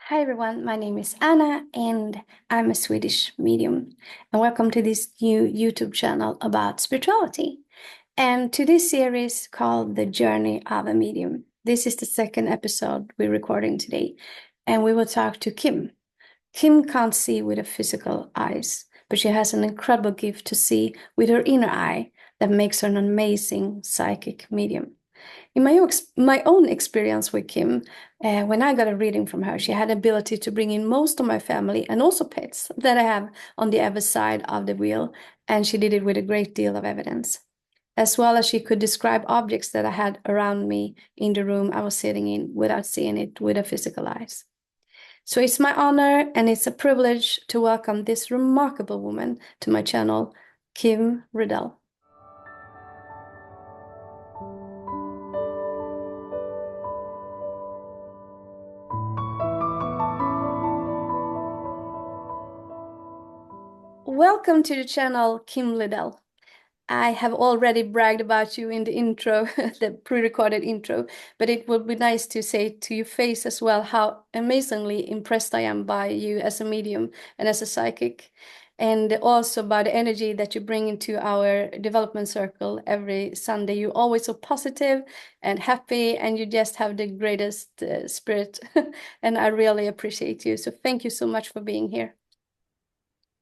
Hi everyone, my name is Anna and I'm a Swedish medium. And welcome to this new YouTube channel about spirituality. And to this series called The Journey of a Medium. This is the second episode we're recording today. And we will talk to Kim. Kim can't see with her physical eyes, but she has an incredible gift to see with her inner eye that makes her an amazing psychic medium. In my own experience with Kim, when I got a reading from her, she had the ability to bring in most of my family and also pets that I have on the other side of the wheel, and she did it with a great deal of evidence, as well as she could describe objects that I had around me in the room I was sitting in without seeing it with her physical eyes. So it's my honor and it's a privilege to welcome this remarkable woman to my channel, Kim Liddell. Welcome to the channel, Kim Liddell. I have already bragged about you in the intro, the pre-recorded intro, but it would be nice to say to your face as well how amazingly impressed I am by you as a medium and as a psychic, and also by the energy that you bring into our development circle every Sunday. You're always so positive and happy, and you just have the greatest spirit, and I really appreciate you. So thank you so much for being here.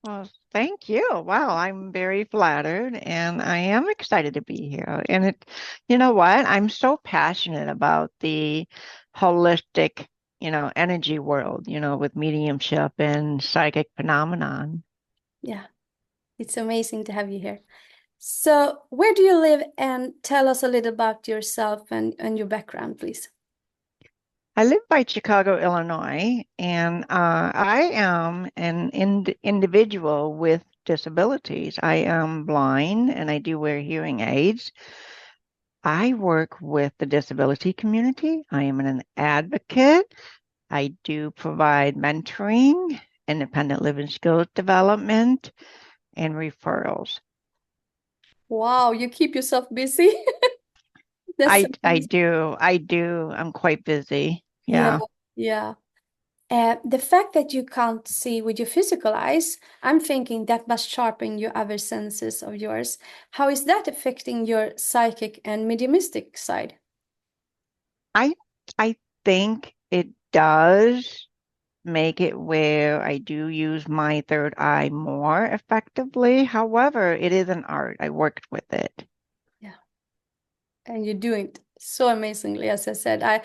Well, thank you. Wow, I'm very flattered and I am excited to be here. And you know what? I'm so passionate about the holistic, energy world, with mediumship and psychic phenomenon. Yeah, it's amazing to have you here. So, where do you live? And tell us a little about yourself and your background, please. I live by Chicago, Illinois, and I am an individual with disabilities. I am blind and I do wear hearing aids. I work with the disability community. I am an advocate. I do provide mentoring, independent living skills development, and referrals. Wow, you keep yourself busy. That's I amazing. do. I do. I'm quite busy. Yeah, Yeah. yeah. The fact that you can't see with your physical eyes, I'm thinking that must sharpen your other senses of yours. How is that affecting your psychic and mediumistic side? I I think it does make it where I do use my third eye more effectively. However, it is an art. I worked with it. Yeah. And you're doing it so amazingly. As I said, I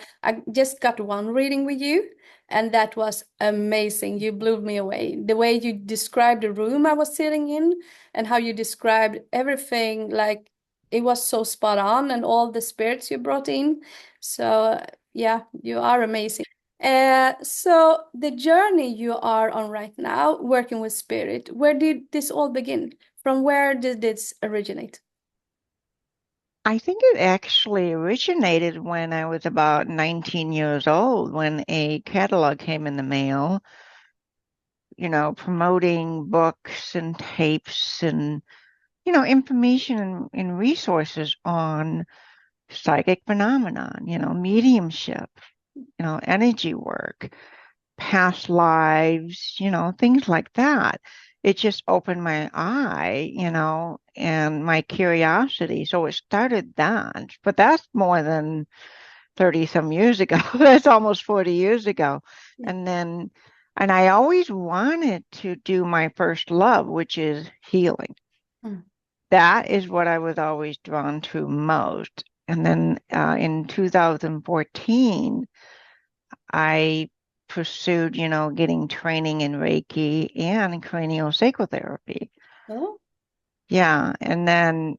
just got one reading with you, and that was amazing. You blew me away. The way you described the room I was sitting in and how you described everything, like it was so spot on, and all the spirits you brought in. So, yeah, you are amazing. So the journey you are on right now, working with spirit, where did this all begin? From where did this originate? I think it actually originated when I was about 19 years old, when a catalog came in the mail, promoting books and tapes and, information and resources on psychic phenomenon, mediumship, energy work, past lives, things like that. It just opened my eye, and my curiosity. So it started that, but that's more than 30 some years ago. That's almost 40 years ago. Yeah. And then, and I always wanted to do my first love, which is healing. Mm. That is what I was always drawn to most. And then in 2014, I pursued, getting training in Reiki and craniosacral therapy. Oh. Yeah, and then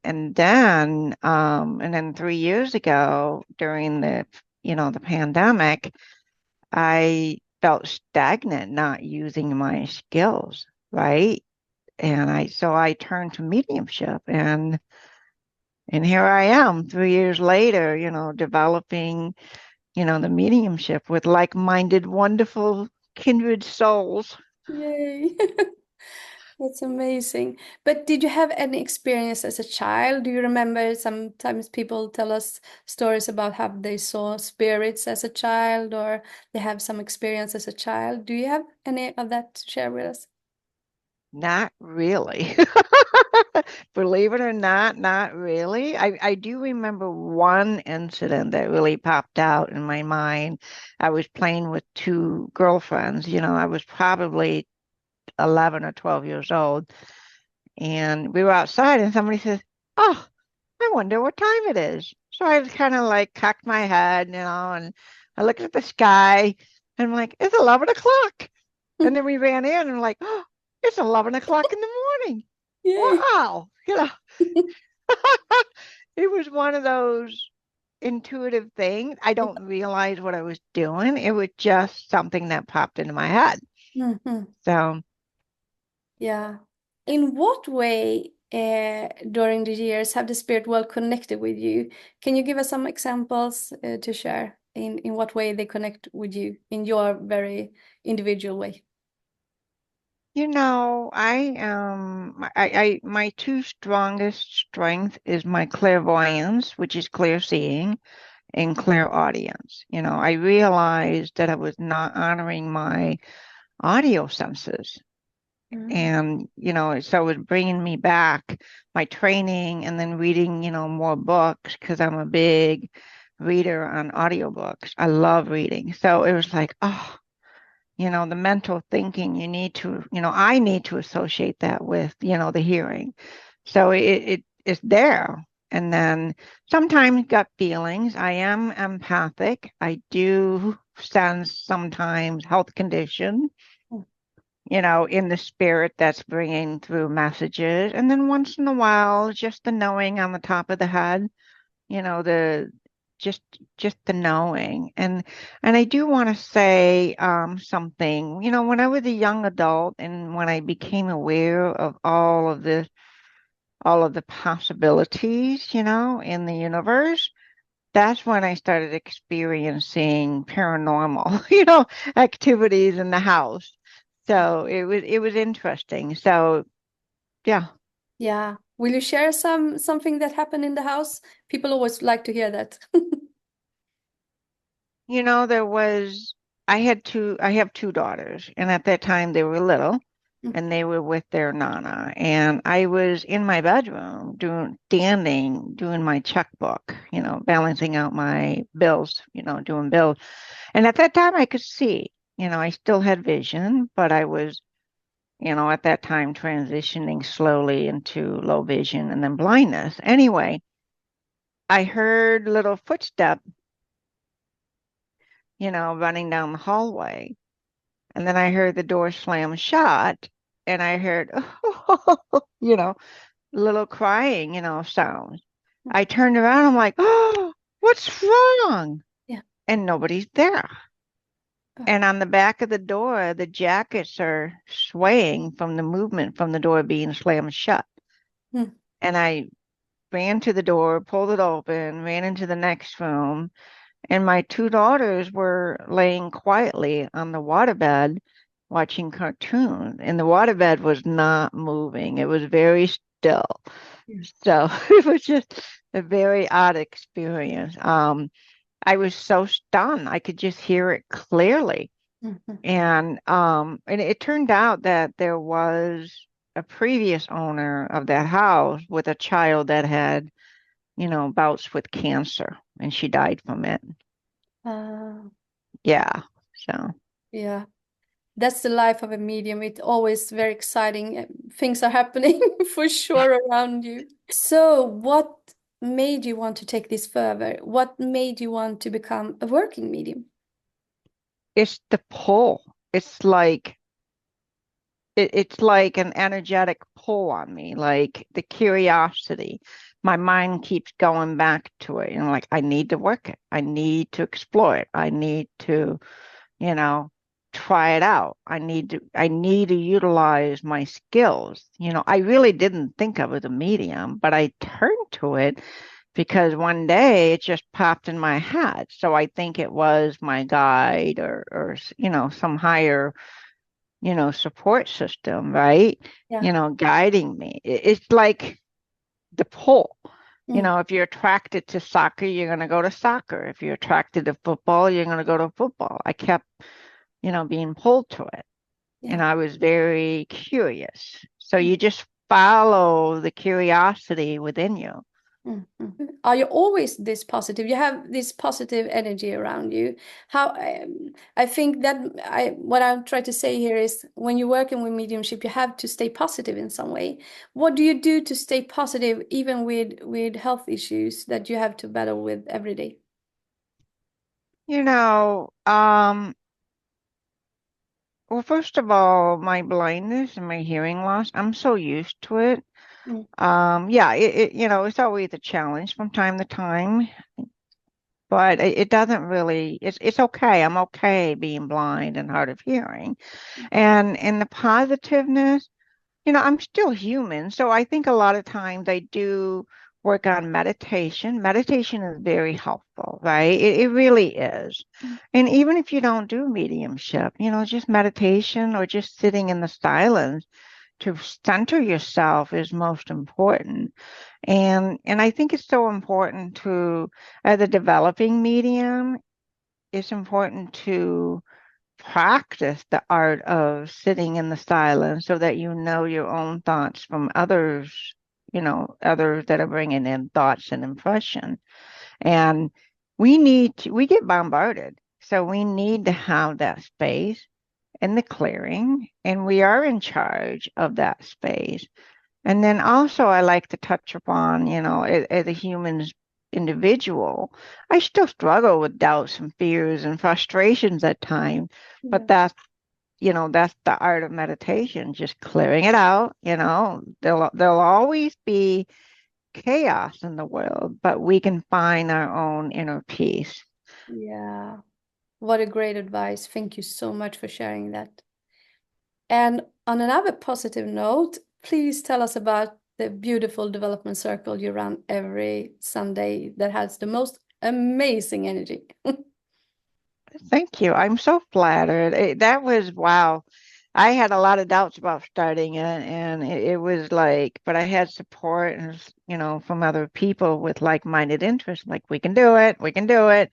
3 years ago during the pandemic, I felt stagnant, not using my skills, right? So I turned to mediumship, and here I am 3 years later, developing, the mediumship with like-minded, wonderful, kindred souls. Yay. That's amazing. But did you have any experience as a child? Do you remember sometimes people tell us stories about how they saw spirits as a child or they have some experience as a child? Do you have any of that to share with us? Not really. Believe it or not, not really. I do remember one incident that really popped out in my mind. I was playing with two girlfriends. I was probably 11 or 12 years old, and we were outside, and somebody says, "Oh, I wonder what time it is." So I kind of like cocked my head, and I looked at the sky, and I'm like, "It's 11 o'clock." And then we ran in, and I'm like, "Oh, it's 11 o'clock in the morning. Yay. Wow." It was one of those intuitive things. I don't realize what I was doing. It was just something that popped into my head. Mhm. So, Yeah. In what way during the years have the spirit well connected with you? Can you give us some examples to share in what way they connect with you in your very individual way? my two strongest strength is my clairvoyance, which is clear seeing, and clairaudience. I realized that I was not honoring my audio senses. Mm. And, so it was bringing me back my training and then reading, more books because I'm a big reader on audiobooks. I love reading. So it was like, oh, the mental thinking I need to associate that with, the hearing. So it's there. And then sometimes gut feelings. I am empathic. I do sense sometimes health conditions, in the spirit that's bringing through messages. And then once in a while, just the knowing on the top of the head, the just just the knowing. And I do want to say something. When I was a young adult and when I became aware of all of the possibilities, in the universe, that's when I started experiencing paranormal, activities in the house. So it was interesting. So yeah, Yeah. Will you share something that happened in the house? People always like to hear that. there was I have two daughters, and at that time they were little and they were with their nana. And I was in my bedroom doing my checkbook, balancing out my bills, doing bills. And at that time I could see, I still had vision, but I was at that time transitioning slowly into low vision and then blindness. Anyway, I heard little footsteps, running down the hallway. And then I heard the door slam shut and I heard, little crying, sounds. I turned around, I'm like, oh, what's wrong? Yeah. And nobody's there. Oh. And on the back of the door, the jackets are swaying from the movement from the door being slammed shut. Mm. And I ran to the door, pulled it open, ran into the next room, and my two daughters were laying quietly on the waterbed watching cartoons, and the waterbed was not moving. It was very still. Yeah. So it was just a very odd experience. I was so stunned. I could just hear it clearly. Mhm. And it turned out that there was a previous owner of that house with a child that had, bouts with cancer, and she died from it. Uh, Yeah. So, yeah. That's the life of a medium. It's always very exciting. Things are happening for sure around you. So, what made you want to take this further? What made you want to become a working medium? it's the pull. It's like an energetic pull on me, like the curiosity. My mind keeps going back to it, and like I need to work it. I need to explore it. I need to, you know, try it out. I need to utilize my skills. I really didn't think I was a medium, but I turned to it because one day it just popped in my head. So I think it was my guide or some higher support system, right? Yeah. Guiding me. It's like the pull. Mm. If you're attracted to soccer, you're going to go to soccer. If you're attracted to football, you're going to go to football. I kept, being pulled to it. And Yeah. I was very curious. So you just follow the curiosity within you. Are you always this positive? You have this positive energy around you. How I think that what I'm trying to say here is when you're working with mediumship, you have to stay positive in some way. What do you do to stay positive, even with health issues that you have to battle with every day? Well, first of all, my blindness and my hearing loss, I'm so used to it. Mm. Yeah, it's always a challenge from time to time, but it doesn't really, it's okay. I'm okay being blind and hard of hearing. And the positiveness, I'm still human. So I think a lot of times I do work on meditation. Meditation is very helpful, right? It really is. And even if you don't do mediumship, just meditation or just sitting in the silence to center yourself is most important. And I think it's so important to, as a developing medium, it's important to practice the art of sitting in the silence so that you know your own thoughts from others, others that are bringing in thoughts and impression. And we get bombarded. So we need to have that space in the clearing, and we are in charge of that space. And then also, I like to touch upon, as a human's individual, I still struggle with doubts and fears and frustrations at times, but Yeah. that's the art of meditation, just clearing it out. There'll always be chaos in the world, but we can find our own inner peace. Yeah. What a great advice. Thank you so much for sharing that. And on another positive note, please tell us about the beautiful development circle you run every Sunday that has the most amazing energy. Thank you. I'm so flattered. That was wow. I had a lot of doubts about starting it, and it was like, but I had support, and from other people with like-minded interests. Like, we can do it, we can do it.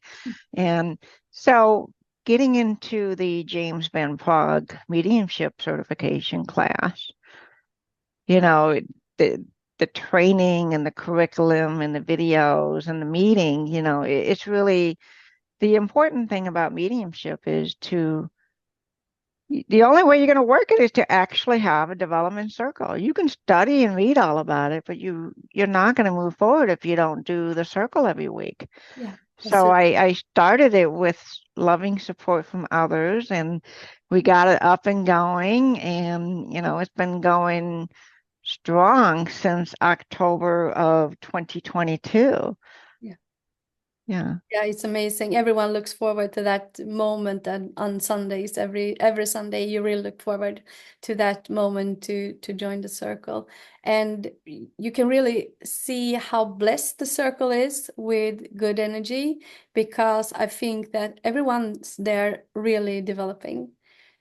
And so, getting into the James Van Praagh mediumship certification class, you know, the the training and the curriculum and the videos and the meeting, it's really the important thing about mediumship is the only way you're going to work it is to actually have a development circle. You can study and read all about it, but you're not going to move forward if you don't do the circle every week. Yeah, that's So it. I started it with loving support from others, and we got it up and going, and it's been going strong since October of 2022. Yeah. Yeah. Yeah, it's amazing. Everyone looks forward to that moment, and on Sundays, every Sunday, you really look forward to that moment to join the circle. And you can really see how blessed the circle is with good energy, because I think that everyone's there really developing.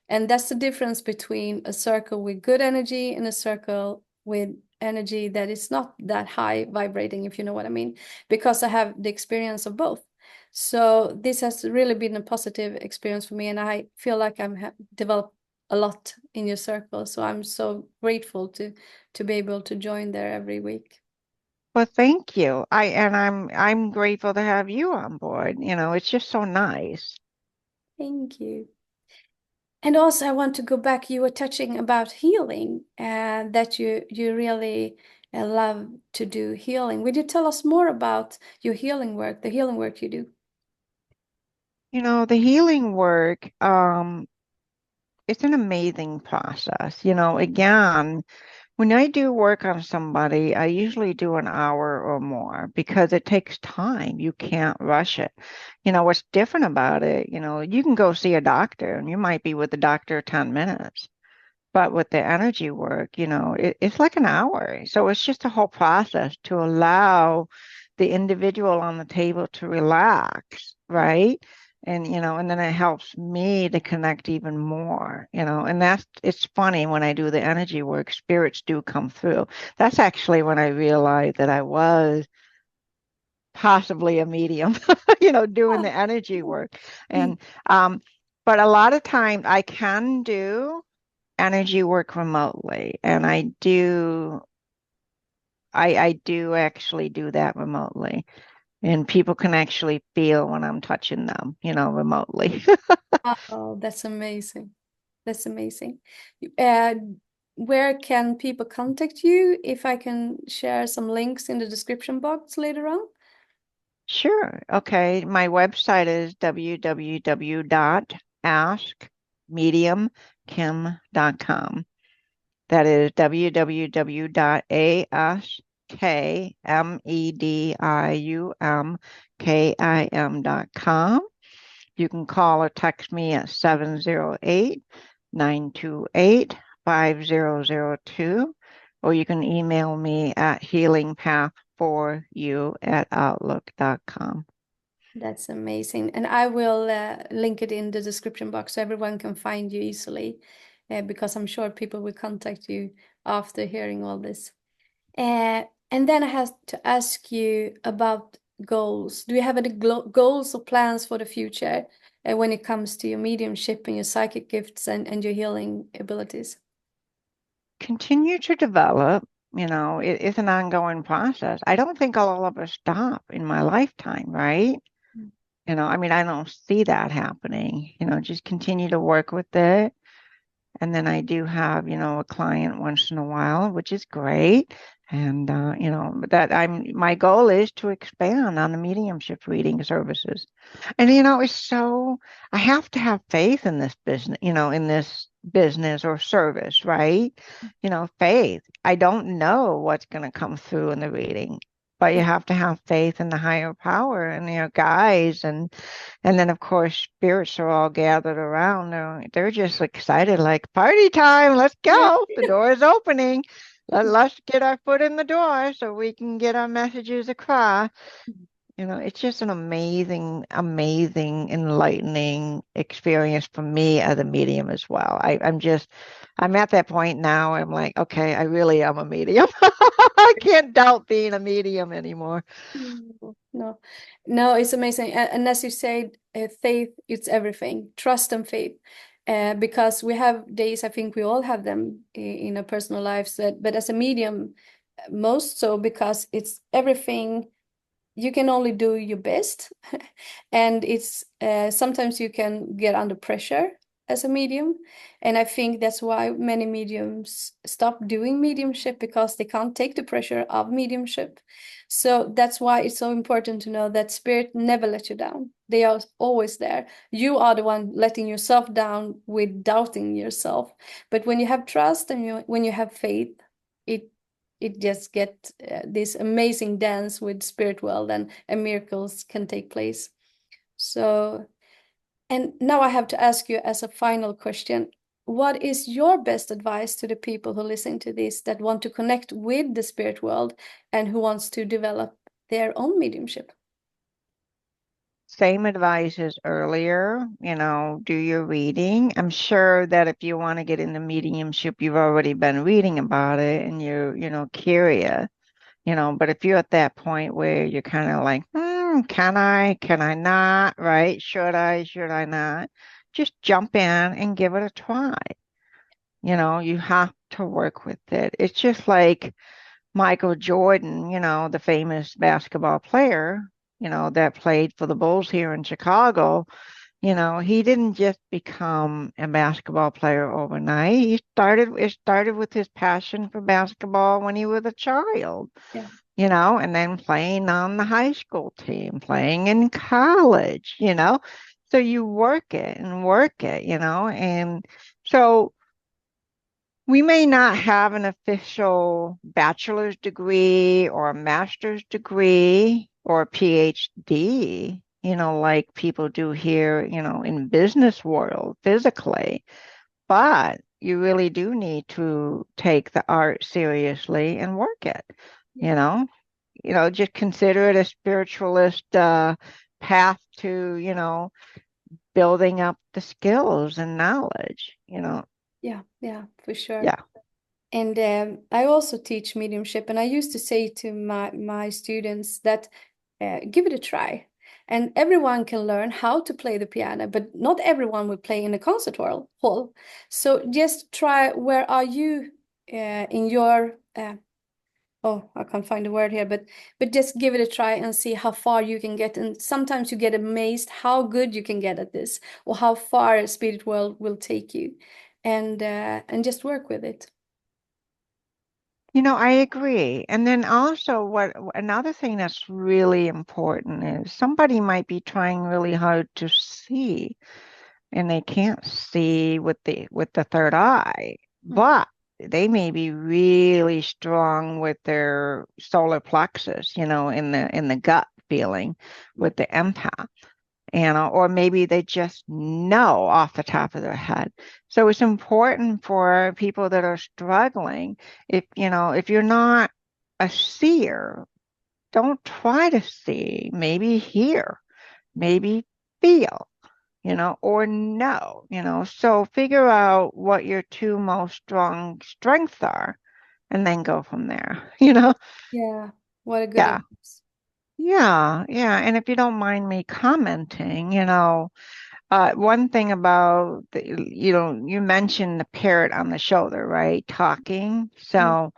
And that's the difference between a circle with good energy and a circle with energy that is not that high vibrating, if you know what I mean, because I have the experience of both. So this has really been a positive experience for me, and I feel like I'm developed a lot in your circle. So I'm so grateful to be able to join there every week. Well, thank you. I'm grateful to have you on board. It's just so nice. Thank you. And also, I want to go back. You were touching about healing, and that you really love to do healing. Would you tell us more about your healing work, the healing work you do? The healing work, it's an amazing process. Again, when I do work on somebody, I usually do an hour or more because it takes time. You can't rush it. What's different about it, you can go see a doctor and you might be with the doctor 10 minutes. But with the energy work, it's like an hour. So it's just a whole process to allow the individual on the table to relax, right? And, and then it helps me to connect even more, and it's funny when I do the energy work, spirits do come through. That's actually when I realized that I was possibly a medium, doing the energy work. And, but a lot of times I can do energy work remotely, and I do actually do that remotely. And people can actually feel when I'm touching them, remotely. Oh, that's amazing. That's amazing. Uh, where can people contact you? If I can share some links in the description box later on. Sure. Okay. My website is www.askmediumkim.com. That is www.askmediumkim.com. You can call or text me at 708-928-5002, or you can email me at HealingPathForYou@outlook.com. That's amazing. And I will link it in the description box so everyone can find you easily, because I'm sure people will contact you after hearing all this. And then I have to ask you about goals. Do you have any goals or plans for the future when it comes to your mediumship and your psychic gifts and your healing abilities? Continue to develop. It's an ongoing process. I don't think I'll ever stop in my lifetime, right? I mean, I don't see that happening. Just continue to work with it. And then I do have, a client once in a while, which is great. And, my goal is to expand on the mediumship reading services. And, I have to have faith in this business, in this business or service, right? Faith. I don't know what's going to come through in the reading, but you have to have faith in the higher power and your guides. And then, of course, spirits are all gathered around. They're just excited, like, party time, let's Yeah. go. The door is opening. Let's get our foot in the door so we can get our messages across. It's just an amazing, amazing, enlightening experience for me as a medium as well. I'm at that point now. I'm like, okay, I really am a medium. I can't doubt being a medium anymore. No, no, it's amazing. And as you said, faith, it's everything. Trust and faith. Because we have days, I think we all have them in our personal lives, but as a medium, most so because it's everything. You can only do your best, and it's sometimes you can get under pressure as a medium, and I think that's why many mediums stop doing mediumship, because they can't take the pressure of mediumship. So that's why it's so important to know that spirit never let you down. They are always there. You are the one letting yourself down with doubting yourself, but when you have trust and when you have faith, it just get this amazing dance with spirit world, and miracles can take place. So, and now I have to ask you as a final question, what is your best advice to the people who listen to this that want to connect with the spirit world and who wants to develop their own mediumship? Same advice as earlier, do your reading. I'm sure that if you want to get into mediumship, you've already been reading about it and you're, curious, but if you're at that point where you're kind of like, can I not, right? Should I not? Just jump in and give it a try. You have to work with it. It's just like Michael Jordan, the famous basketball player, that played for the Bulls here in Chicago. He didn't just become a basketball player overnight. It started with his passion for basketball when he was a child, Yeah. and then playing on the high school team, playing in college, So you work it and work it, and so we may not have an official bachelor's degree or a master's degree or a PhD, like people do here, in business world physically, but you really do need to take the art seriously and work it, you know, just consider it a spiritualist path to, building up the skills and knowledge, Yeah, yeah, for sure. Yeah. And I also teach mediumship, and I used to say to my students that give it a try. And everyone can learn how to play the piano, but not everyone will play in a concert hall. So just try. Where are you in your oh, I can't find the word here, but just give it a try and see how far you can get. And sometimes you get amazed how good you can get at this, or how far a spirit world will take you, and just work with it. I agree. And then also what another thing that's really important is somebody might be trying really hard to see and they can't see with the third eye, Mm. but they may be really strong with their solar plexus, in the gut feeling with the empath. Or maybe they just know off the top of their head. So it's important for people that are struggling, if you're not a seer, don't try to see, maybe hear, maybe feel, or know, So figure out what your two most strong strengths are and then go from there, Yeah, what a good Yeah. advice. Yeah, yeah. And if you don't mind me commenting, one thing about you mentioned the parrot on the shoulder, right? Talking. Mm, So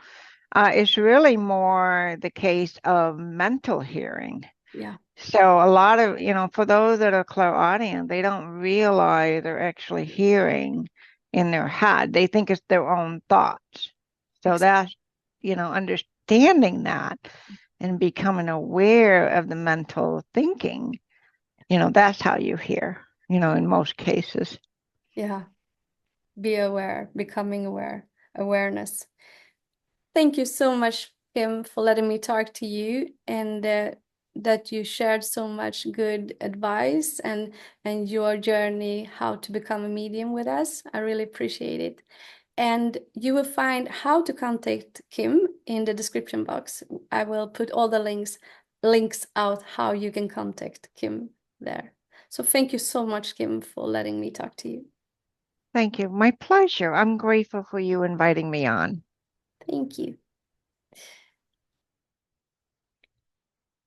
it's really more the case of mental hearing. yeah, So a lot of, for those that are clairaudient, they don't realize they're actually hearing in their head. They think it's their own thoughts. So exactly. that's, understanding that and becoming aware of the mental thinking, that's how you hear, in most cases. Yeah, be aware, becoming aware, awareness. Thank you so much, Kim, for letting me talk to you, and that you shared so much good advice and your journey how to become a medium with us. I really appreciate it. And you will find how to contact Kim in the description box. I will put all the links out how you can contact Kim there. So thank you so much, Kim, for letting me talk to you. Thank you. My pleasure. I'm grateful for you inviting me on. Thank you.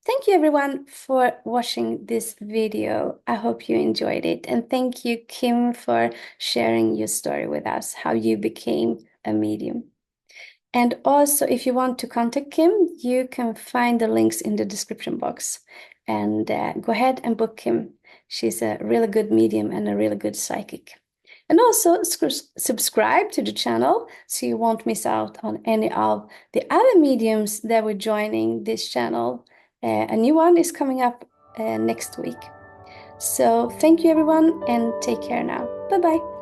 Thank you everyone for watching this video. I hope you enjoyed it. And thank you, Kim, for sharing your story with us, how you became a medium. And also, if you want to contact Kim, you can find the links in the description box. And go ahead and book Kim. She's a really good medium and a really good psychic. And also subscribe to the channel so you won't miss out on any of the other mediums that were joining this channel. A new one is coming up next week. So thank you everyone and take care now. Bye bye.